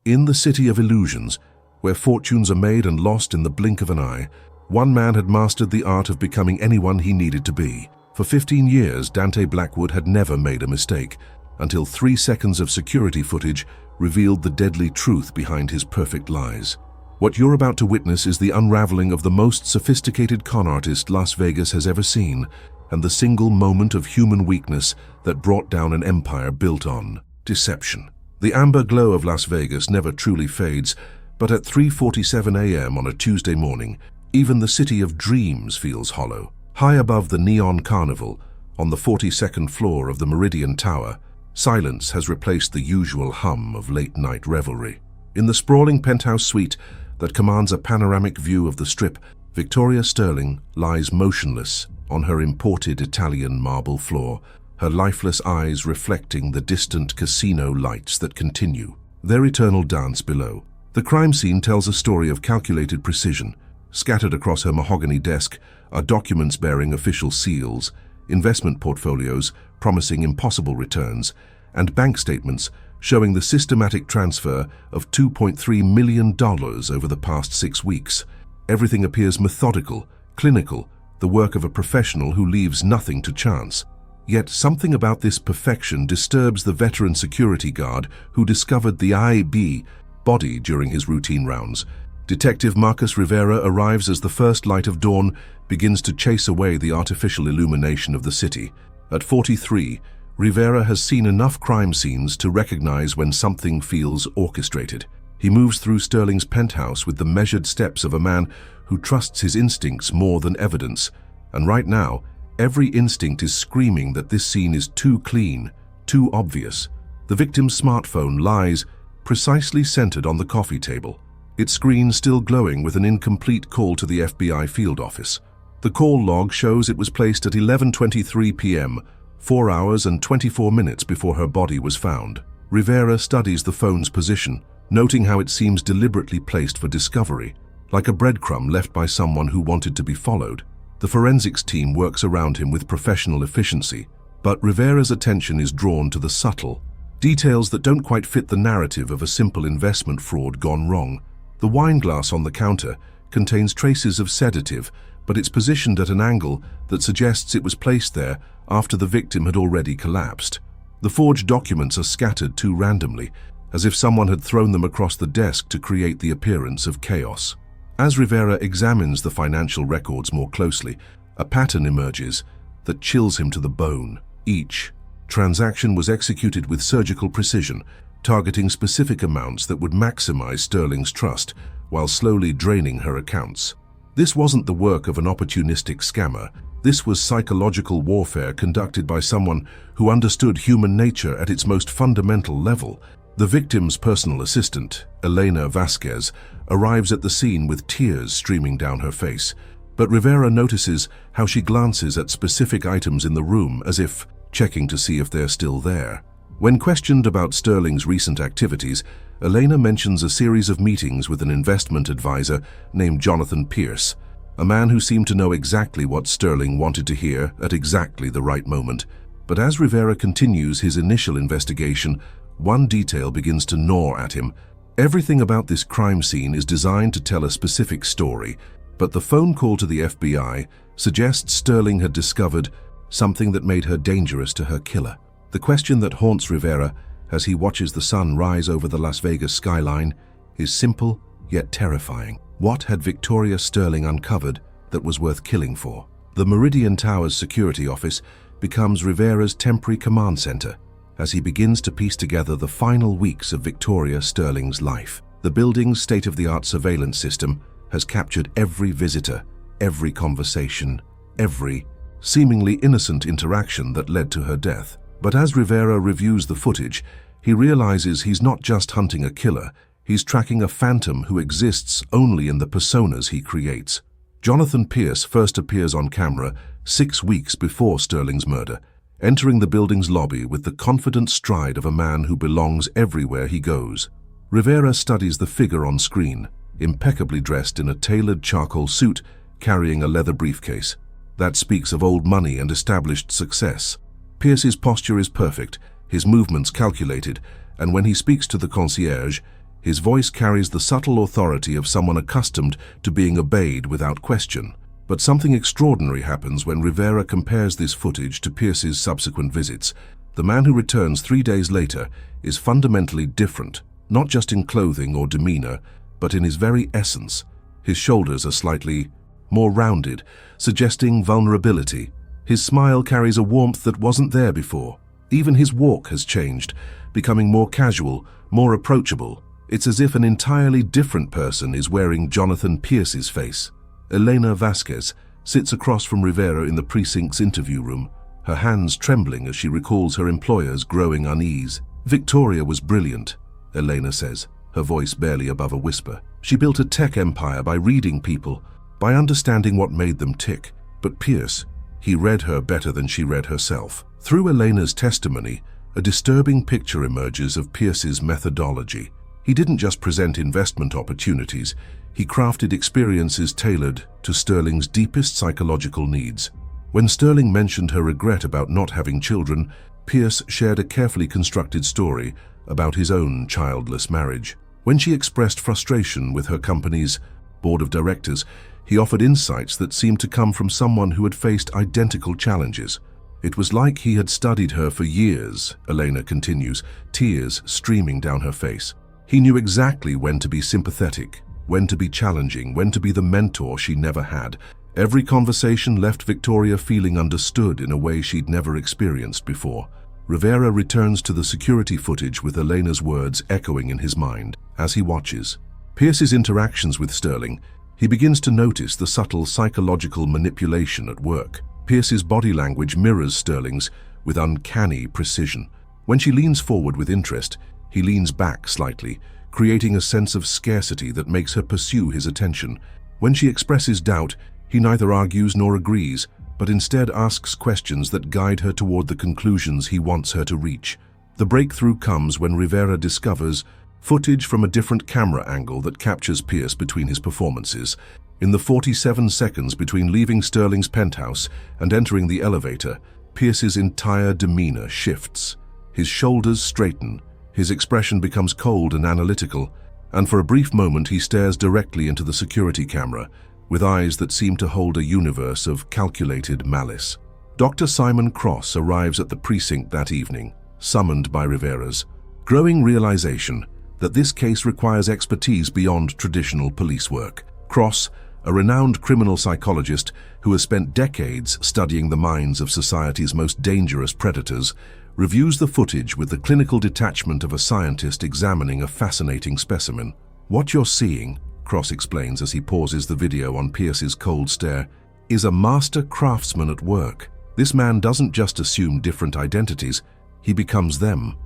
In the city of illusions, where fortunes are made and lost in the blink of an eye, one man had mastered the art of becoming anyone he needed to be. For 15 years, Dante Blackwood had never made a mistake, until 3 seconds of security footage revealed the deadly truth behind his perfect lies. What you're about to witness is the unraveling of the most sophisticated con artist Las Vegas has ever seen, and the single moment of human weakness that brought down an empire built on deception. The amber glow of Las Vegas never truly fades, but at 3:47 a.m. on a Tuesday morning, even the city of dreams feels hollow. High above the neon carnival, on the 42nd floor of the Meridian Tower, silence has replaced the usual hum of late-night revelry. In the sprawling penthouse suite that commands a panoramic view of the Strip, Victoria Sterling lies motionless on her imported Italian marble floor, her lifeless eyes reflecting the distant casino lights that continue their eternal dance below. The crime scene tells a story of calculated precision. Scattered across her mahogany desk are documents bearing official seals, investment portfolios promising impossible returns, and bank statements showing the systematic transfer of $2.3 million over the past 6 weeks. Everything appears methodical, clinical, the work of a professional who leaves nothing to chance. Yet something about this perfection disturbs the veteran security guard who discovered the IB body during his routine rounds. Detective Marcus Rivera arrives as the first light of dawn begins to chase away the artificial illumination of the city. At 43, Rivera has seen enough crime scenes to recognize when something feels orchestrated. He moves through Sterling's penthouse with the measured steps of a man who trusts his instincts more than evidence. And right now, every instinct is screaming that this scene is too clean, too obvious. The victim's smartphone lies precisely centered on the coffee table, its screen still glowing with an incomplete call to the FBI field office. The call log shows it was placed at 11:23 p.m., 4 hours and 24 minutes before her body was found. Rivera studies the phone's position, noting how it seems deliberately placed for discovery, like a breadcrumb left by someone who wanted to be followed. The forensics team works around him with professional efficiency, but Rivera's attention is drawn to the subtle details that don't quite fit the narrative of a simple investment fraud gone wrong. The wine glass on the counter contains traces of sedative, but it's positioned at an angle that suggests it was placed there after the victim had already collapsed. The forged documents are scattered too randomly, as if someone had thrown them across the desk to create the appearance of chaos. As Rivera examines the financial records more closely, a pattern emerges that chills him to the bone. Each transaction was executed with surgical precision, targeting specific amounts that would maximize Sterling's trust while slowly draining her accounts. This wasn't the work of an opportunistic scammer. This was psychological warfare conducted by someone who understood human nature at its most fundamental level. The victim's personal assistant, Elena Vasquez, arrives at the scene with tears streaming down her face, but Rivera notices how she glances at specific items in the room as if checking to see if they're still there. When questioned about Sterling's recent activities, Elena mentions a series of meetings with an investment advisor named Jonathan Pierce, a man who seemed to know exactly what Sterling wanted to hear at exactly the right moment. But as Rivera continues his initial investigation, one detail begins to gnaw at him. Everything about this crime scene is designed to tell a specific story, but the phone call to the FBI suggests Sterling had discovered something that made her dangerous to her killer. The question that haunts Rivera as he watches the sun rise over the Las Vegas skyline is simple yet terrifying. What had Victoria Sterling uncovered that was worth killing for? The Meridian Tower's security office becomes Rivera's temporary command center as he begins to piece together the final weeks of Victoria Sterling's life. The building's state-of-the-art surveillance system has captured every visitor, every conversation, every seemingly innocent interaction that led to her death. But as Rivera reviews the footage, he realizes he's not just hunting a killer, he's tracking a phantom who exists only in the personas he creates. Jonathan Pierce first appears on camera 6 weeks before Sterling's murder, entering the building's lobby with the confident stride of a man who belongs everywhere he goes. Rivera studies the figure on screen, impeccably dressed in a tailored charcoal suit, carrying a leather briefcase. That speaks of old money and established success. Pierce's posture is perfect, his movements calculated, and when he speaks to the concierge, His voice carries the subtle authority of someone accustomed to being obeyed without question. But something extraordinary happens when Rivera compares this footage to Pierce's subsequent visits. The man who returns 3 days later is fundamentally different, not just in clothing or demeanor, but in his very essence. His shoulders are slightly more rounded, suggesting vulnerability. His smile carries a warmth that wasn't there before. Even his walk has changed, becoming more casual, more approachable. It's as if an entirely different person is wearing Jonathan Pierce's face. Elena Vasquez sits across from Rivera in the precinct's interview room, her hands trembling as she recalls her employer's growing unease. "Victoria was brilliant," Elena says, her voice barely above a whisper. "She built a tech empire by reading people, by understanding what made them tick. But Pierce, he read her better than she read herself." Through Elena's testimony, a disturbing picture emerges of Pierce's methodology. He didn't just present investment opportunities, he crafted experiences tailored to Sterling's deepest psychological needs. When Sterling mentioned her regret about not having children, Pierce shared a carefully constructed story about his own childless marriage. When she expressed frustration with her company's board of directors, he offered insights that seemed to come from someone who had faced identical challenges. "It was like he had studied her for years," Elena continues, tears streaming down her face. "He knew exactly when to be sympathetic, when to be challenging, when to be the mentor she never had. Every conversation left Victoria feeling understood in a way she'd never experienced before." Rivera returns to the security footage with Elena's words echoing in his mind as he watches Pierce's interactions with Sterling. He begins to notice the subtle psychological manipulation at work. Pierce's body language mirrors Sterling's with uncanny precision. When she leans forward with interest, he leans back slightly, creating a sense of scarcity that makes her pursue his attention. When she expresses doubt, he neither argues nor agrees, but instead asks questions that guide her toward the conclusions he wants her to reach. The breakthrough comes when Rivera discovers footage from a different camera angle that captures Pierce between his performances. In the 47 seconds between leaving Sterling's penthouse and entering the elevator, Pierce's entire demeanor shifts. His shoulders straighten, his expression becomes cold and analytical, and for a brief moment he stares directly into the security camera, with eyes that seem to hold a universe of calculated malice. Dr. Simon Cross arrives at the precinct that evening, summoned by Rivera's growing realization that this case requires expertise beyond traditional police work. Cross, a renowned criminal psychologist who has spent decades studying the minds of society's most dangerous predators, reviews the footage with the clinical detachment of a scientist examining a fascinating specimen. "What you're seeing," Cross explains as he pauses the video on Pierce's cold stare, "is a master craftsman at work. This man doesn't just assume different identities, he becomes them.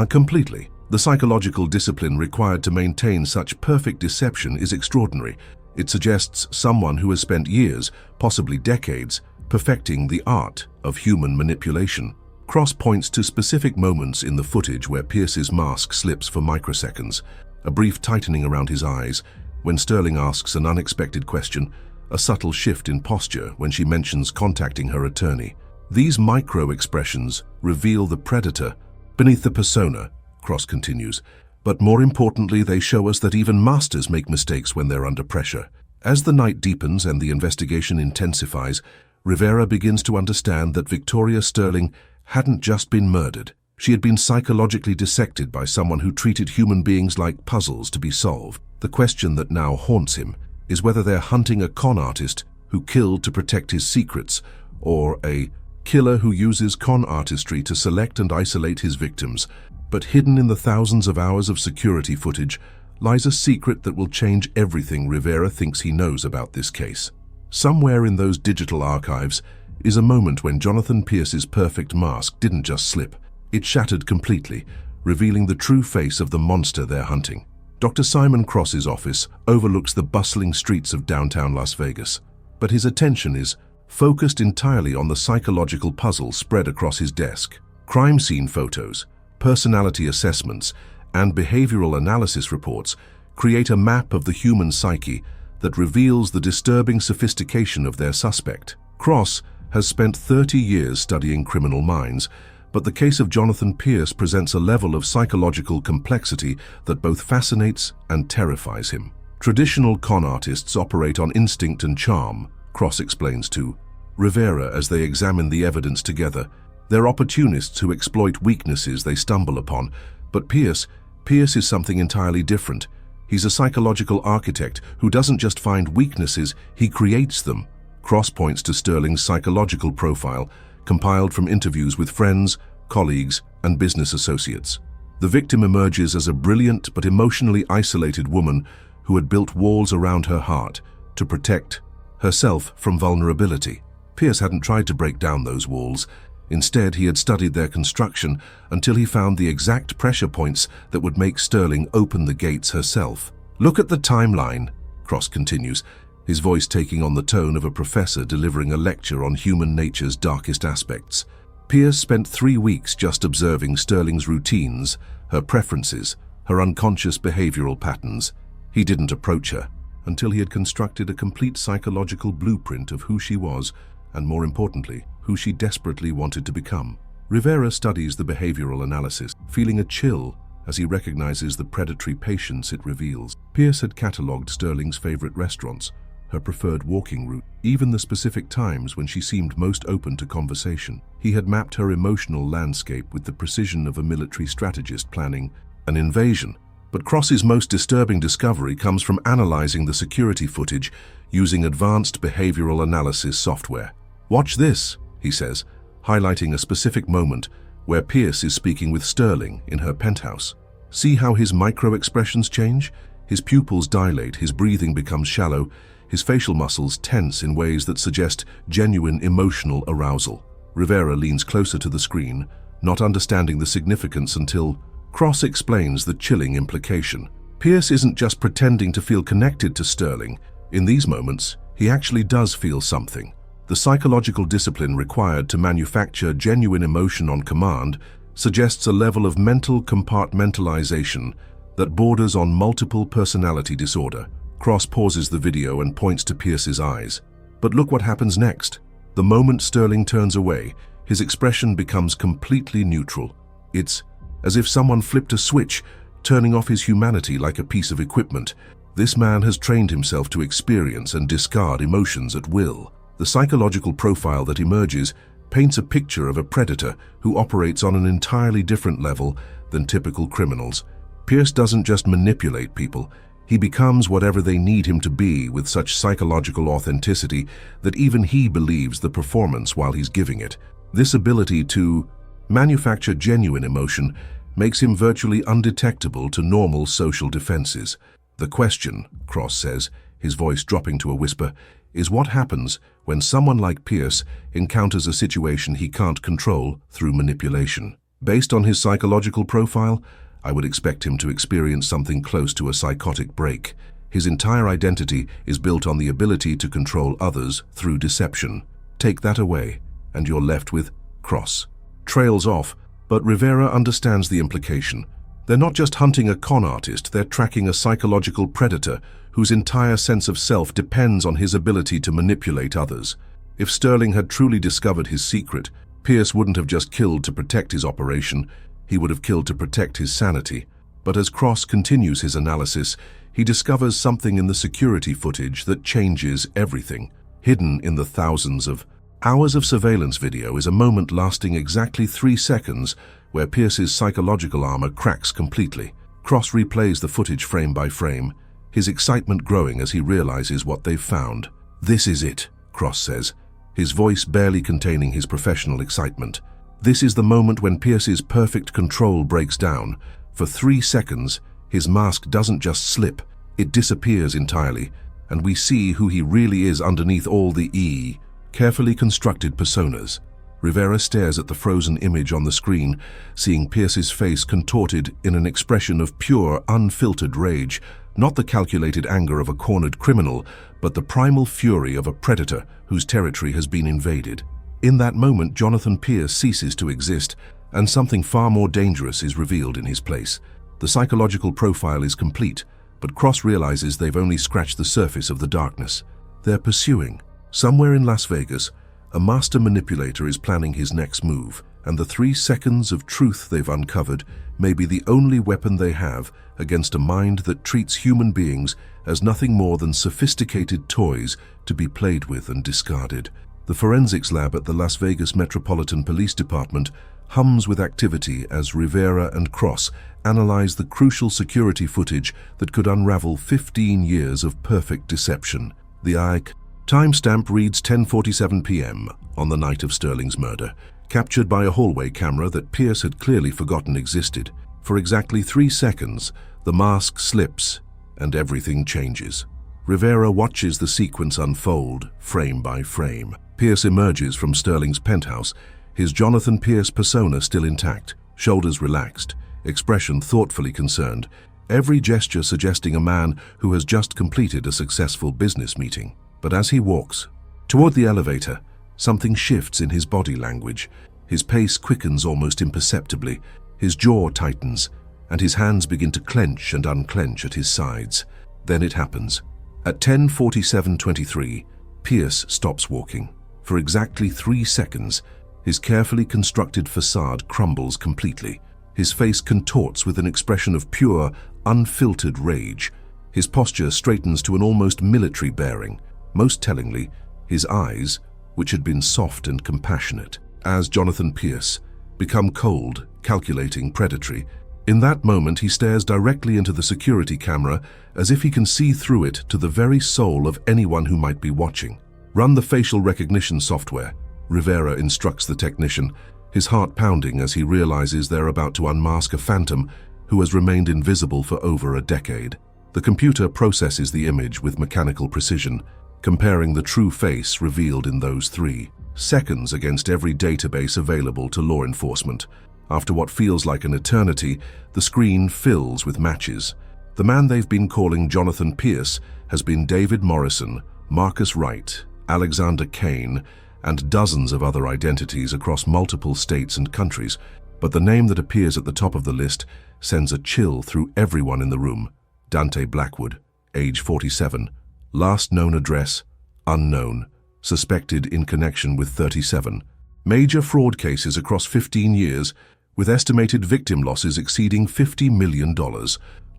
Completely. The psychological discipline required to maintain such perfect deception is extraordinary. It suggests someone who has spent years, possibly decades, perfecting the art of human manipulation." Cross points to specific moments in the footage where Pierce's mask slips for microseconds, a brief tightening around his eyes when Sterling asks an unexpected question, a subtle shift in posture when she mentions contacting her attorney. These micro-expressions reveal the predator beneath the persona, Cross continues, but more importantly they show us that even masters make mistakes when they're under pressure. As the night deepens and the investigation intensifies, Rivera begins to understand that Victoria Sterling hadn't just been murdered. She had been psychologically dissected by someone who treated human beings like puzzles to be solved. The question that now haunts him is whether they're hunting a con artist who killed to protect his secrets, or a killer who uses con artistry to select and isolate his victims. But hidden in the thousands of hours of security footage lies a secret that will change everything Rivera thinks he knows about this case. Somewhere in those digital archives is a moment when Jonathan Pierce's perfect mask didn't just slip, it shattered completely, revealing the true face of the monster they're hunting. Dr. Simon Cross's office overlooks the bustling streets of downtown Las Vegas, but his attention is focused entirely on the psychological puzzle spread across his desk. Crime scene photos, personality assessments, and behavioral analysis reports create a map of the human psyche that reveals the disturbing sophistication of their suspect. Cross has spent 30 years studying criminal minds, But the case of Jonathan Pierce presents a level of psychological complexity that both fascinates and terrifies him. Traditional con artists operate on instinct and charm, Cross explains to Rivera as they examine the evidence together. They're opportunists who exploit weaknesses they stumble upon, but Pierce is something entirely different. He's a psychological architect who doesn't just find weaknesses, he creates them. Cross points to Sterling's psychological profile, compiled from interviews with friends, colleagues, and business associates. The victim emerges as a brilliant but emotionally isolated woman who had built walls around her heart to protect herself from vulnerability. Pierce hadn't tried to break down those walls. Instead, he had studied their construction until he found the exact pressure points that would make Sterling open the gates herself. Look at the timeline, Cross continues, his voice taking on the tone of a professor delivering a lecture on human nature's darkest aspects. Pierce spent 3 weeks just observing Sterling's routines, her preferences, her unconscious behavioral patterns. He didn't approach her until he had constructed a complete psychological blueprint of who she was and, more importantly, who she desperately wanted to become. Rivera studies the behavioral analysis, feeling a chill as he recognizes the predatory patience it reveals. Pierce had catalogued Sterling's favorite restaurants, her preferred walking route, even the specific times when she seemed most open to conversation. He had mapped her emotional landscape with the precision of a military strategist planning an invasion. But Cross's most disturbing discovery comes from analyzing the security footage using advanced behavioral analysis software. "Watch this," he says, highlighting a specific moment where Pierce is speaking with Sterling in her penthouse. "See how his micro-expressions change? His pupils dilate, his breathing becomes shallow, his facial muscles tense in ways that suggest genuine emotional arousal." Rivera leans closer to the screen, not understanding the significance until Cross explains the chilling implication. Pierce isn't just pretending to feel connected to Sterling. In these moments, he actually does feel something. The psychological discipline required to manufacture genuine emotion on command suggests a level of mental compartmentalization that borders on multiple personality disorder. Cross pauses the video and points to Pierce's eyes. But look what happens next. The moment Sterling turns away, his expression becomes completely neutral. It's as if someone flipped a switch, turning off his humanity like a piece of equipment. This man has trained himself to experience and discard emotions at will. The psychological profile that emerges paints a picture of a predator who operates on an entirely different level than typical criminals. Pierce doesn't just manipulate people, he becomes whatever they need him to be with such psychological authenticity that even he believes the performance while he's giving it. This ability to manufacture genuine emotion makes him virtually undetectable to normal social defenses. The question, Cross says, his voice dropping to a whisper, is what happens when someone like Pierce encounters a situation he can't control through manipulation. Based on his psychological profile, I would expect him to experience something close to a psychotic break. His entire identity is built on the ability to control others through deception. Take that away, and you're left with Cross. Trails off, but Rivera understands the implication. They're not just hunting a con artist, they're tracking a psychological predator whose entire sense of self depends on his ability to manipulate others. If Sterling had truly discovered his secret, Pierce wouldn't have just killed to protect his operation, he would have killed to protect his sanity. But as Cross continues his analysis, he discovers something in the security footage that changes everything. Hidden in the thousands of hours of surveillance video is a moment lasting exactly 3 seconds where Pierce's psychological armor cracks completely. Cross replays the footage frame by frame, his excitement growing as he realizes what they've found. "This is it," Cross says, his voice barely containing his professional excitement. This is the moment when Pierce's perfect control breaks down. For 3 seconds, his mask doesn't just slip, it disappears entirely, and we see who he really is underneath all the carefully constructed personas. Rivera stares at the frozen image on the screen, seeing Pierce's face contorted in an expression of pure, unfiltered rage, not the calculated anger of a cornered criminal, but the primal fury of a predator whose territory has been invaded. In that moment, Jonathan Pierce ceases to exist, and something far more dangerous is revealed in his place. The psychological profile is complete, but Cross realizes they've only scratched the surface of the darkness. They're pursuing. Somewhere in Las Vegas, a master manipulator is planning his next move. and the 3 seconds of truth they've uncovered may be the only weapon they have against a mind that treats human beings as nothing more than sophisticated toys to be played with and discarded. The forensics lab at the Las Vegas Metropolitan Police Department hums with activity as Rivera and Cross analyze the crucial security footage that could unravel 15 years of perfect deception. The IC timestamp reads 10:47 p.m. on the night of Sterling's murder, captured by a hallway camera that Pierce had clearly forgotten existed. For exactly 3 seconds, the mask slips and everything changes. Rivera watches the sequence unfold, frame by frame. Pierce emerges from Sterling's penthouse, his Jonathan Pierce persona still intact, shoulders relaxed, expression thoughtfully concerned, every gesture suggesting a man who has just completed a successful business meeting. But as he walks toward the elevator, something shifts in his body language. His pace quickens almost imperceptibly, his jaw tightens, and his hands begin to clench and unclench at his sides. Then it happens. At 10:47:23, Pierce stops walking. For exactly 3 seconds, his carefully constructed facade crumbles completely. His face contorts with an expression of pure, unfiltered rage. His posture straightens to an almost military bearing. Most tellingly, his eyes, which had been soft and compassionate, as Jonathan Pierce, become cold, calculating, predatory. In that moment, he stares directly into the security camera as if he can see through it to the very soul of anyone who might be watching. "Run the facial recognition software," Rivera instructs the technician, his heart pounding as he realizes they're about to unmask a phantom who has remained invisible for over a decade. The computer processes the image with mechanical precision, comparing the true face revealed in those 3 seconds against every database available to law enforcement. After what feels like an eternity, the screen fills with matches. The man they've been calling Jonathan Pierce has been David Morrison, Marcus Wright, Alexander Kane, and dozens of other identities across multiple states and countries. But the name that appears at the top of the list sends a chill through everyone in the room. Dante Blackwood, age 47, last known address, unknown, suspected in connection with 37 major fraud cases across 15 years, with estimated victim losses exceeding $50 million.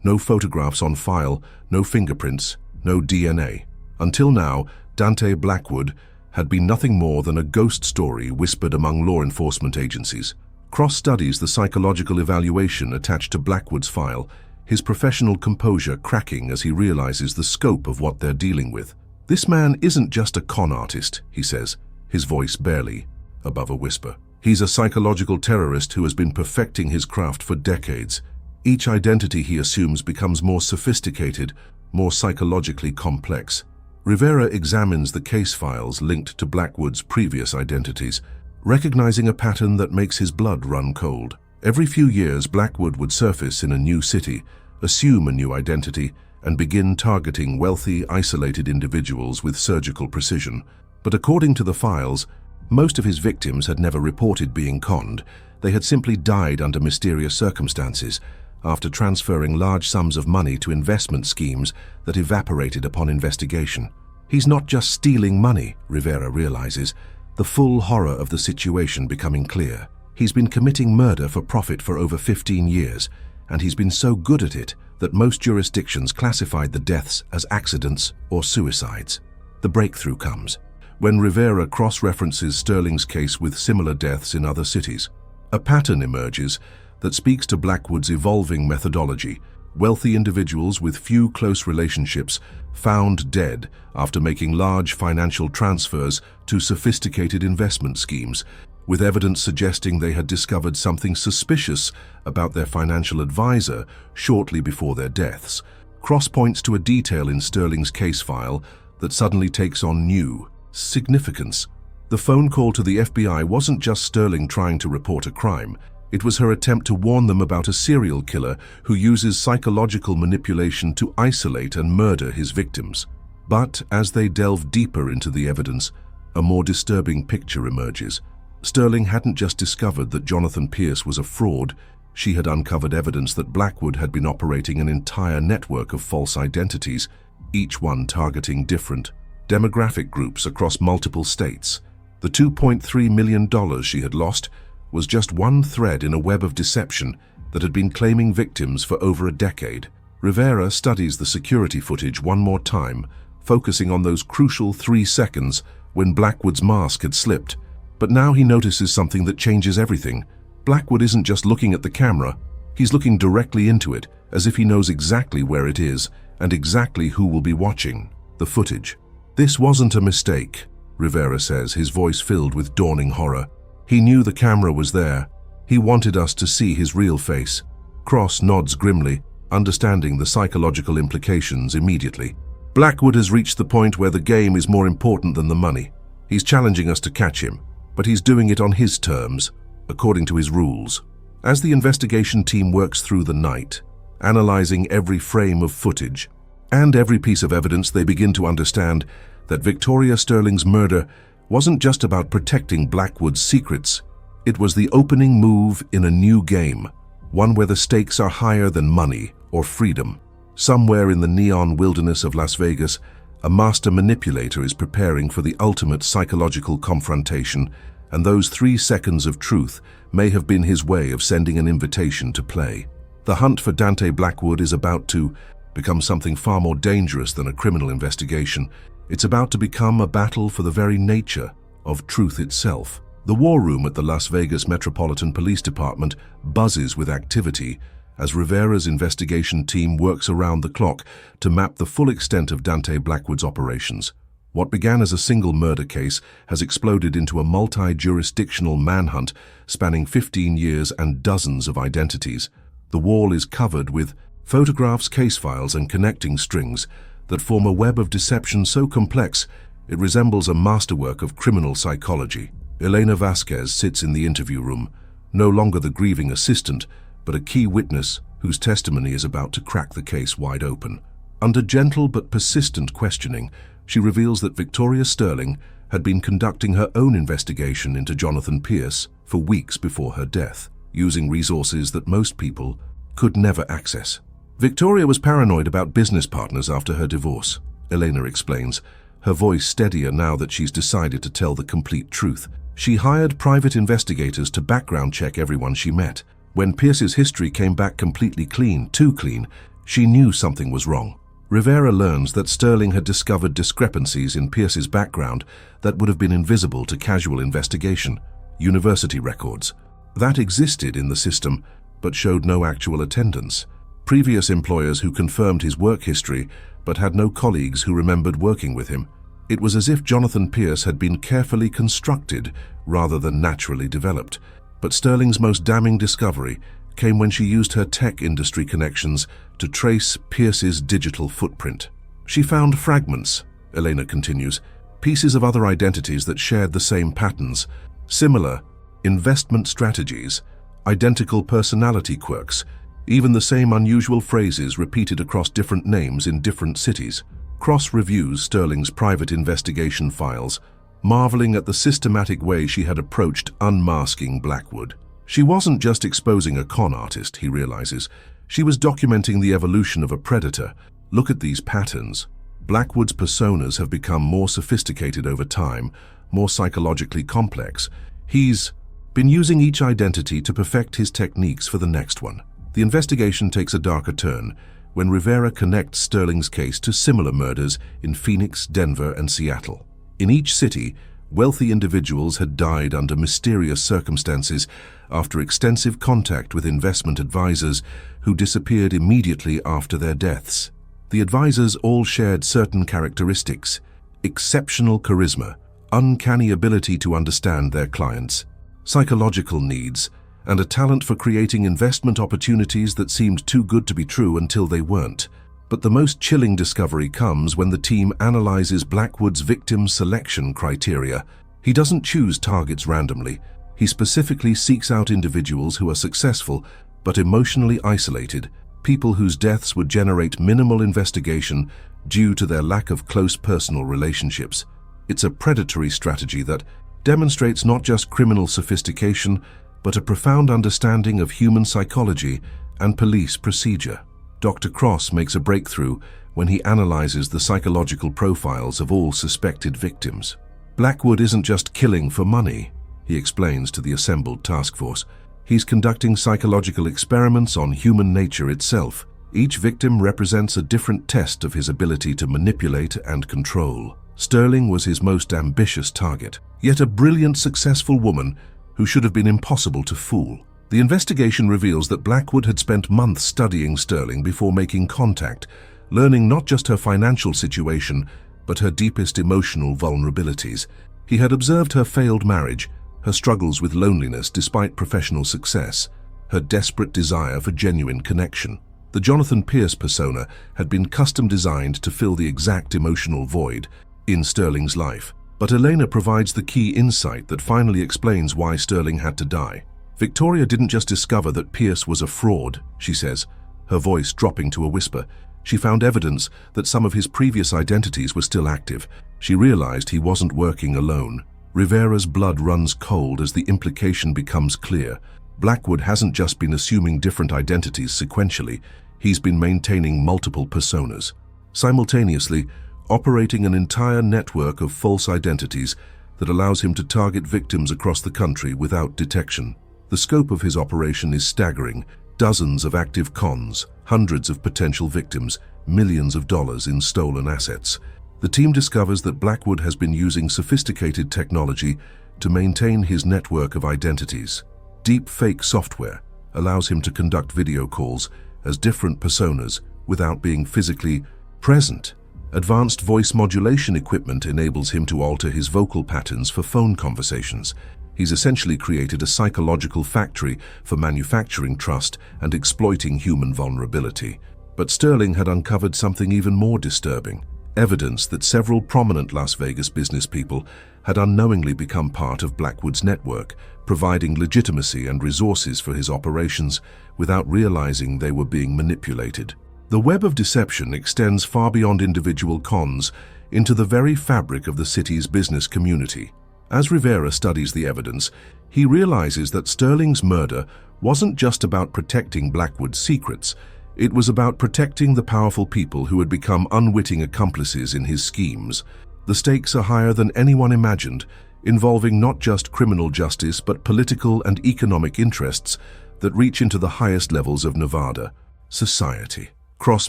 No photographs on file, no fingerprints, no DNA. Until now, Dante Blackwood had been nothing more than a ghost story whispered among law enforcement agencies. Cross studies the psychological evaluation attached to Blackwood's file, his professional composure cracking as he realizes the scope of what they're dealing with. "This man isn't just a con artist," he says, his voice barely above a whisper. "He's a psychological terrorist who has been perfecting his craft for decades. Each identity he assumes becomes more sophisticated, more psychologically complex." Rivera examines the case files linked to Blackwood's previous identities, recognizing a pattern that makes his blood run cold. Every few years, Blackwood would surface in a new city, assume a new identity, and begin targeting wealthy, isolated individuals with surgical precision. But according to the files, most of his victims had never reported being conned. They had simply died under mysterious circumstances, after transferring large sums of money to investment schemes that evaporated upon investigation. He's not just stealing money, Rivera realizes, the full horror of the situation becoming clear. He's been committing murder for profit for over 15 years, and he's been so good at it that most jurisdictions classified the deaths as accidents or suicides. The breakthrough comes when Rivera cross-references Sterling's case with similar deaths in other cities. A pattern emerges that speaks to Blackwood's evolving methodology. Wealthy individuals with few close relationships found dead after making large financial transfers to sophisticated investment schemes, with evidence suggesting they had discovered something suspicious about their financial advisor shortly before their deaths. Cross points to a detail in Sterling's case file that suddenly takes on new significance. The phone call to the FBI wasn't just Sterling trying to report a crime. It was her attempt to warn them about a serial killer who uses psychological manipulation to isolate and murder his victims. But as they delve deeper into the evidence, a more disturbing picture emerges. Sterling hadn't just discovered that Jonathan Pierce was a fraud, she had uncovered evidence that Blackwood had been operating an entire network of false identities, each one targeting different demographic groups across multiple states. The $2.3 million she had lost was just one thread in a web of deception that had been claiming victims for over a decade. Rivera studies the security footage one more time, focusing on those crucial 3 seconds when Blackwood's mask had slipped. But now he notices something that changes everything. Blackwood isn't just looking at the camera, he's looking directly into it, as if he knows exactly where it is and exactly who will be watching the footage. "This wasn't a mistake," Rivera says, his voice filled with dawning horror. "He knew the camera was there. He wanted us to see his real face." Cross nods grimly, understanding the psychological implications immediately. "Blackwood has reached the point where the game is more important than the money. He's challenging us to catch him, but he's doing it on his terms, according to his rules." As the investigation team works through the night, analyzing every frame of footage and every piece of evidence, they begin to understand that Victoria Sterling's murder wasn't just about protecting Blackwood's secrets. It was the opening move in a new game, one where the stakes are higher than money or freedom. Somewhere in the neon wilderness of Las Vegas, a master manipulator is preparing for the ultimate psychological confrontation, and those 3 seconds of truth may have been his way of sending an invitation to play. The hunt for Dante Blackwood is about to become something far more dangerous than a criminal investigation. It's about to become a battle for the very nature of truth itself. The war room at the Las Vegas Metropolitan Police Department buzzes with activity as Rivera's investigation team works around the clock to map the full extent of Dante Blackwood's operations. What began as a single murder case has exploded into a multi-jurisdictional manhunt spanning 15 years and dozens of identities. The wall is covered with photographs, case files, and connecting strings that form a web of deception so complex it resembles a masterwork of criminal psychology. Elena Vasquez sits in the interview room, no longer the grieving assistant, but a key witness whose testimony is about to crack the case wide open. Under gentle but persistent questioning, she reveals that Victoria Sterling had been conducting her own investigation into Jonathan Pierce for weeks before her death, using resources that most people could never access. Victoria was paranoid about business partners after her divorce, Elena explains, her voice steadier now that she's decided to tell the complete truth. She hired private investigators to background check everyone she met. When Pierce's history came back completely clean, too clean, she knew something was wrong. Rivera learns that Sterling had discovered discrepancies in Pierce's background that would have been invisible to casual investigation. University records that existed in the system but showed no actual attendance. Previous employers who confirmed his work history but had no colleagues who remembered working with him. It was as if Jonathan Pierce had been carefully constructed rather than naturally developed. But Sterling's most damning discovery came when she used her tech industry connections to trace Pierce's digital footprint. She found fragments, Elena continues, pieces of other identities that shared the same patterns, similar investment strategies, identical personality quirks, even the same unusual phrases repeated across different names in different cities. Cross reviews Sterling's private investigation files, marveling at the systematic way she had approached unmasking Blackwood. She wasn't just exposing a con artist, he realizes. She was documenting the evolution of a predator. Look at these patterns. Blackwood's personas have become more sophisticated over time, more psychologically complex. He's been using each identity to perfect his techniques for the next one. The investigation takes a darker turn when Rivera connects Sterling's case to similar murders in Phoenix, Denver, and Seattle. In each city, wealthy individuals had died under mysterious circumstances after extensive contact with investment advisors who disappeared immediately after their deaths. The advisors all shared certain characteristics: exceptional charisma, uncanny ability to understand their clients, psychological needs, and a talent for creating investment opportunities that seemed too good to be true until they weren't. But the most chilling discovery comes when the team analyzes Blackwood's victim selection criteria. He doesn't choose targets randomly. He specifically seeks out individuals who are successful but emotionally isolated, people whose deaths would generate minimal investigation due to their lack of close personal relationships. It's a predatory strategy that demonstrates not just criminal sophistication, but a profound understanding of human psychology and police procedure. Dr. Cross makes a breakthrough when he analyzes the psychological profiles of all suspected victims. Blackwood isn't just killing for money. he explains to the assembled task force. He's conducting psychological experiments on human nature itself. Each victim represents a different test of his ability to manipulate and control. Sterling was his most ambitious target, yet a brilliant, successful woman who should have been impossible to fool. The investigation reveals that Blackwood had spent months studying Sterling before making contact, learning not just her financial situation, but her deepest emotional vulnerabilities. He had observed her failed marriage, her struggles with loneliness despite professional success, her desperate desire for genuine connection. The Jonathan Pierce persona had been custom designed to fill the exact emotional void in Sterling's life. But Elena provides the key insight that finally explains why Sterling had to die. Victoria didn't just discover that Pierce was a fraud, she says, her voice dropping to a whisper. She found evidence that some of his previous identities were still active. She realized he wasn't working alone. Rivera's blood runs cold as the implication becomes clear. Blackwood hasn't just been assuming different identities sequentially, he's been maintaining multiple personas, simultaneously operating an entire network of false identities that allows him to target victims across the country without detection. The scope of his operation is staggering. Dozens of active cons, hundreds of potential victims, millions of dollars in stolen assets. The team discovers that Blackwood has been using sophisticated technology to maintain his network of identities. Deep fake software allows him to conduct video calls as different personas without being physically present. Advanced voice modulation equipment enables him to alter his vocal patterns for phone conversations. He's essentially created a psychological factory for manufacturing trust and exploiting human vulnerability. But Sterling had uncovered something even more disturbing. Evidence that several prominent Las Vegas business people had unknowingly become part of Blackwood's network, providing legitimacy and resources for his operations without realizing they were being manipulated. The web of deception extends far beyond individual cons into the very fabric of the city's business community. As Rivera studies the evidence, he realizes that Sterling's murder wasn't just about protecting Blackwood's secrets. It was about protecting the powerful people who had become unwitting accomplices in his schemes. The stakes are higher than anyone imagined, involving not just criminal justice but political and economic interests that reach into the highest levels of Nevada society. Cross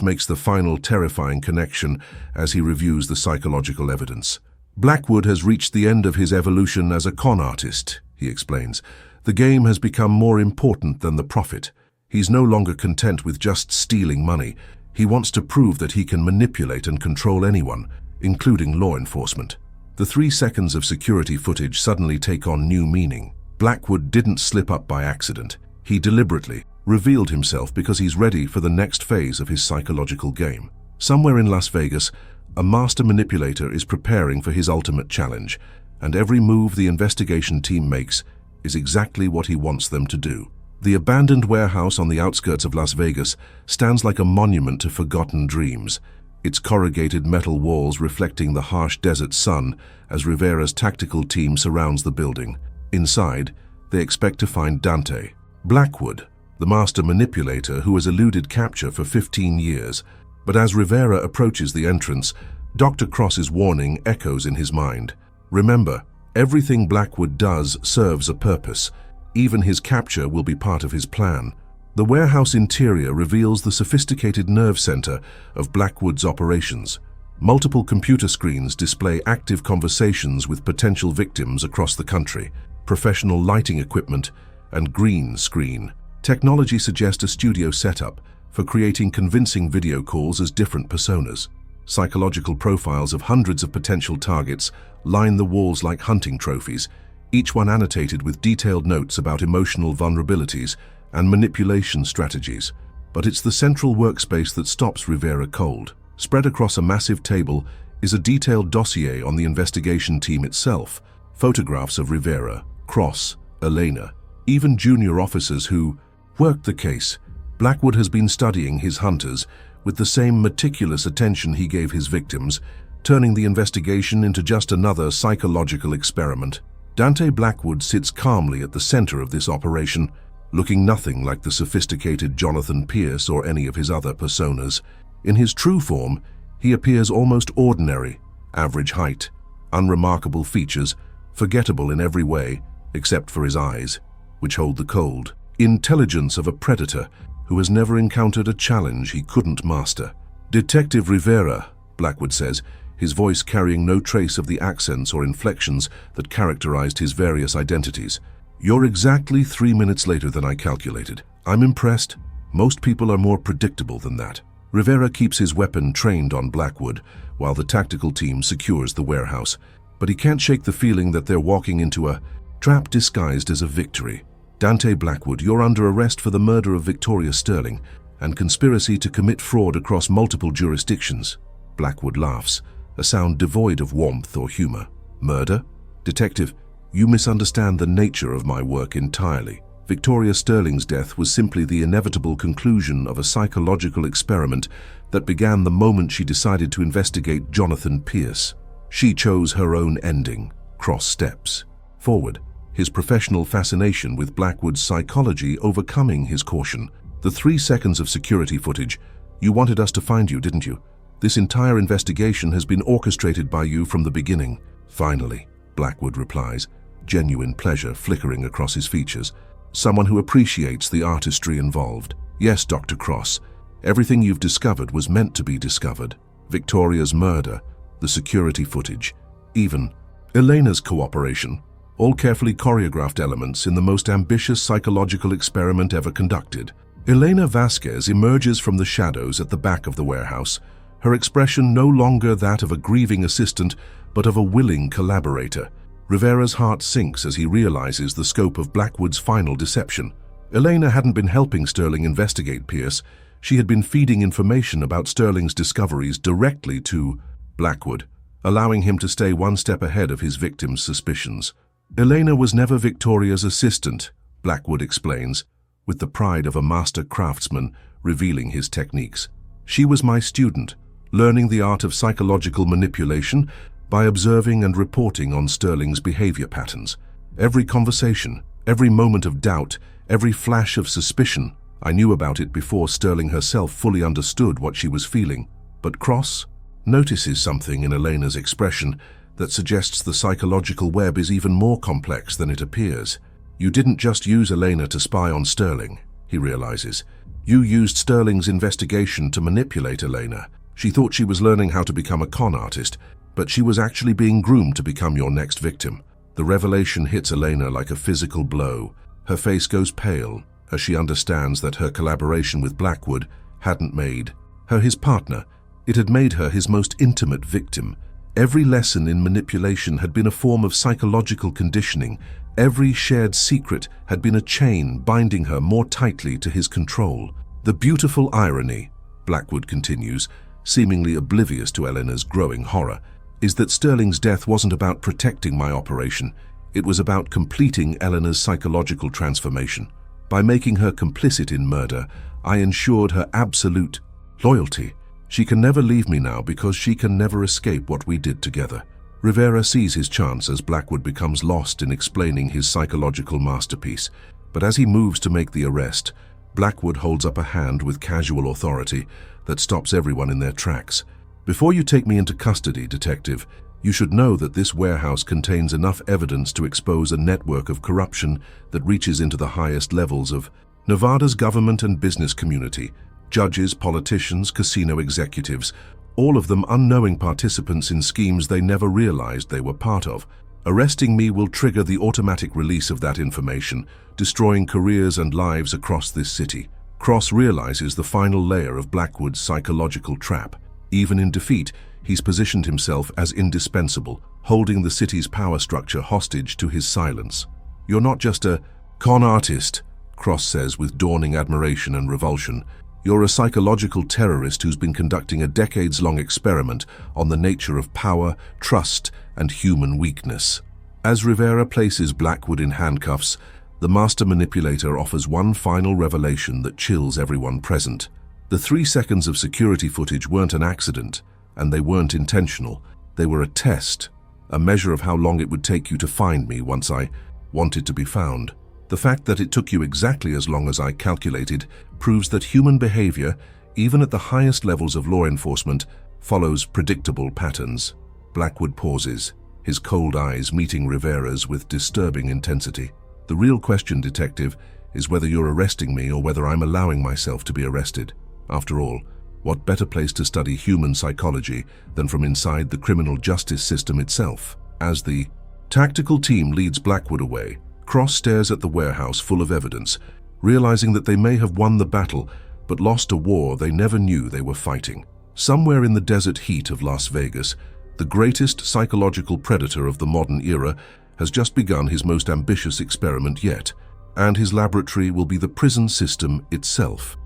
makes the final terrifying connection as he reviews the psychological evidence. Blackwood has reached the end of his evolution as a con artist, he explains. The game has become more important than the profit. He's no longer content with just stealing money. He wants to prove that he can manipulate and control anyone, including law enforcement. The 3 seconds of security footage suddenly take on new meaning. Blackwood didn't slip up by accident. He deliberately revealed himself because he's ready for the next phase of his psychological game. Somewhere in Las Vegas, a master manipulator is preparing for his ultimate challenge, and every move the investigation team makes is exactly what he wants them to do. The abandoned warehouse on the outskirts of Las Vegas stands like a monument to forgotten dreams, its corrugated metal walls reflecting the harsh desert sun as Rivera's tactical team surrounds the building. Inside, they expect to find Dante Blackwood, the master manipulator who has eluded capture for 15 years. But as Rivera approaches the entrance, Dr. Cross's warning echoes in his mind. Remember, everything Blackwood does serves a purpose. Even his capture will be part of his plan. The warehouse interior reveals the sophisticated nerve center of Blackwood's operations. Multiple computer screens display active conversations with potential victims across the country. Professional lighting equipment and green screen technology suggest a studio setup for creating convincing video calls as different personas. Psychological profiles of hundreds of potential targets line the walls like hunting trophies, each one annotated with detailed notes about emotional vulnerabilities and manipulation strategies. But it's the central workspace that stops Rivera cold. Spread across a massive table is a detailed dossier on the investigation team itself, photographs of Rivera, Cross, Elena, even junior officers who worked the case. Blackwood has been studying his hunters with the same meticulous attention he gave his victims, turning the investigation into just another psychological experiment. Dante Blackwood sits calmly at the center of this operation, looking nothing like the sophisticated Jonathan Pierce or any of his other personas. In his true form, he appears almost ordinary, average height, unremarkable features, forgettable in every way, except for his eyes, which hold the cold intelligence of a predator who has never encountered a challenge he couldn't master. "Detective Rivera," Blackwood says, his voice carrying no trace of the accents or inflections that characterized his various identities. "You're exactly 3 minutes later than I calculated. I'm impressed. Most people are more predictable than that." Rivera keeps his weapon trained on Blackwood while the tactical team secures the warehouse, but he can't shake the feeling that they're walking into a trap disguised as a victory. "Dante Blackwood, you're under arrest for the murder of Victoria Sterling and conspiracy to commit fraud across multiple jurisdictions." Blackwood laughs, a sound devoid of warmth or humor. "Murder? Detective, you misunderstand the nature of my work entirely. Victoria Sterling's death was simply the inevitable conclusion of a psychological experiment that began the moment she decided to investigate Jonathan Pierce. She chose her own ending. Cross steps forward, his professional fascination with Blackwood's psychology overcoming his caution. "The 3 seconds of security footage. You wanted us to find you, didn't you? This entire investigation has been orchestrated by you from the beginning." "Finally," Blackwood replies, genuine pleasure flickering across his features. "Someone who appreciates the artistry involved. Yes, Dr. Cross, everything you've discovered was meant to be discovered. Victoria's murder, the security footage, even Elena's cooperation, all carefully choreographed elements in the most ambitious psychological experiment ever conducted." Elena Vasquez emerges from the shadows at the back of the warehouse, her expression no longer that of a grieving assistant, but of a willing collaborator. Rivera's heart sinks as he realizes the scope of Blackwood's final deception. Elena hadn't been helping Sterling investigate Pierce. She had been feeding information about Sterling's discoveries directly to Blackwood, allowing him to stay one step ahead of his victim's suspicions. "Elena was never Victoria's assistant," Blackwood explains, with the pride of a master craftsman revealing his techniques. "She was my student, learning the art of psychological manipulation by observing and reporting on Sterling's behavior patterns. Every conversation, every moment of doubt, every flash of suspicion, I knew about it before Sterling herself fully understood what she was feeling." But Cross notices something in Elena's expression that suggests the psychological web is even more complex than it appears. "You didn't just use Elena to spy on Sterling," he realizes. "You used Sterling's investigation to manipulate Elena. She thought she was learning how to become a con artist, but she was actually being groomed to become your next victim." The revelation hits Elena like a physical blow. Her face goes pale as she understands that her collaboration with Blackwood hadn't made her his partner. It had made her his most intimate victim. Every lesson in manipulation had been a form of psychological conditioning. Every shared secret had been a chain binding her more tightly to his control. "The beautiful irony," Blackwood continues, seemingly oblivious to Elena's growing horror, "is that Sterling's death wasn't about protecting my operation. It was about completing Elena's psychological transformation. By making her complicit in murder, I ensured her absolute loyalty. She can never leave me now because she can never escape what we did together." Rivera sees his chance as Blackwood becomes lost in explaining his psychological masterpiece. But as he moves to make the arrest, Blackwood holds up a hand with casual authority that stops everyone in their tracks. "Before you take me into custody, Detective, you should know that this warehouse contains enough evidence to expose a network of corruption that reaches into the highest levels of Nevada's government and business community. Judges, politicians, casino executives, all of them unknowing participants in schemes they never realized they were part of. Arresting me will trigger the automatic release of that information, destroying careers and lives across this city." Cross realizes the final layer of Blackwood's psychological trap. Even in defeat, he's positioned himself as indispensable, holding the city's power structure hostage to his silence. "You're not just a con artist," Cross says with dawning admiration and revulsion. "You're a psychological terrorist who's been conducting a decades-long experiment on the nature of power, trust, and human weakness." As Rivera places Blackwood in handcuffs, the master manipulator offers one final revelation that chills everyone present. The 3 seconds of security footage weren't an accident, and they weren't intentional. They were a test, a measure of how long it would take you to find me once I wanted to be found. The fact that it took you exactly as long as I calculated proves that human behavior, even at the highest levels of law enforcement, follows predictable patterns. Blackwood pauses, his cold eyes meeting Rivera's with disturbing intensity. The real question, detective, is whether you're arresting me or whether I'm allowing myself to be arrested. After all, what better place to study human psychology than from inside the criminal justice system itself? As the tactical team leads Blackwood away, Cross stares at the warehouse full of evidence, realizing that they may have won the battle but lost a war they never knew they were fighting. Somewhere in the desert heat of Las Vegas, the greatest psychological predator of the modern era has just begun his most ambitious experiment yet, and his laboratory will be the prison system itself.